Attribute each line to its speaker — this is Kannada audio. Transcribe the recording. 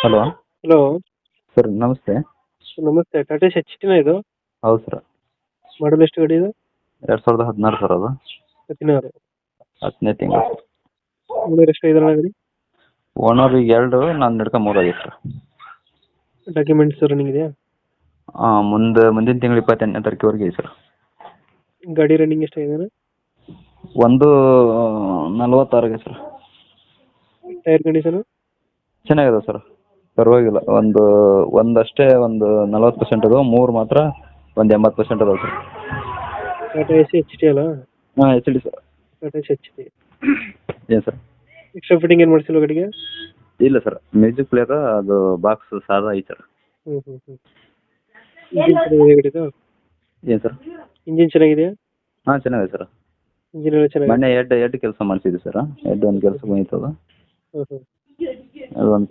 Speaker 1: ಹಲೋ.
Speaker 2: ಹಲೋ.
Speaker 1: ಸರ್ ನಮಸ್ತೆ.
Speaker 2: ನಮಸ್ತೆ. ಟಾಟಾ ಎಚ್ ಟಿನ ಇದು?
Speaker 1: ಹೌದು ಸರ್.
Speaker 2: ಮಾಡಲ್ ಎಷ್ಟು ಗಾಡಿ ಇದು?
Speaker 1: 2016 ಸರ್ ಅದು.
Speaker 2: 16.
Speaker 1: 10ನೇ ತಿಂಗಳು.
Speaker 2: ಓನರ್ ಎಷ್ಟು ಇದಾರೆ ಗಾಡಿ?
Speaker 1: ಓನರ್ ಈಗ 2, ನಾನು ನಡ್ಕ 3 ಆಗೈತೆ ಸರ್.
Speaker 2: ಡಾಕ್ಯುಮೆಂಟ್ಸ್ ರನ್ನಿಂಗ್ ಇದೆಯಾ?
Speaker 1: ಮುಂದಿನ ತಿಂಗಳು 28ನೇ ತಾರೀಕುವರೆಗೆ ಇದೆ ಸರ್.
Speaker 2: ಗಾಡಿ ರನ್ನಿಂಗ್ ಎಷ್ಟಾಗಿದೆ?
Speaker 1: ಒಂದು 46 ಆಗೈತೆ ಸರ್.
Speaker 2: Tyre condition?
Speaker 1: ಚೆನ್ನಾಗಿದೆ ಸರ್, ಪರವಾಗಿಲ್ಲ. ಒಂದಷ್ಟೇ 40% ಅದು, 3 ಮಾತ್ರ 80% ಅದಾವೆ sir.
Speaker 2: Tata AC H T ಅಲ್ಲ?
Speaker 1: ಹಾಂ, H D sir.
Speaker 2: Tata AC H T.
Speaker 1: ಏನು ಸರ್?
Speaker 2: ಎಕ್ಸ್ಟ್ರಾ ಫಿಟ್ಟಿಂಗ್ ಏನು ಮಾಡಿಸಿಲ್ಲ ಗಾಡಿಗೆ?
Speaker 1: ಇಲ್ಲ ಸರ್, ಮ್ಯೂಸಿಕ್ ಪ್ಲೇಯರ್ ಅದು ಬಾಕ್ಸ್ ಸಾದಾ ಐತೆ ಸರ್.
Speaker 2: ಇಂಜಿನ್ ಚೆನ್ನಾಗಿದೆ ಗಾಡಿದು?
Speaker 1: ಏನು ಸರ್?
Speaker 2: ಇಂಜಿನ್ ಚೆನ್ನಾಗಿದೆಯಾ?
Speaker 1: ಹಾಂ, ಚೆನ್ನಾಗಿದೆ ಸರ್.
Speaker 2: ಇಂಜಿನ್ ಎಲ್ಲ ಚೆನ್ನಾಗಿದೆ?
Speaker 1: ಮೊನ್ನೆ ಹೆಡ್ ಕೆಲಸ ಮಾಡಿಸಿದ್ವಿ ಸರ್. ಹೆಡ್ ಒಂದು ಕೆಲಸ ಬಂದಿತ್ತು ಅದು.
Speaker 2: ಹ್ಞೂ ಹ್ಞೂ.
Speaker 1: ಅದೊಂದು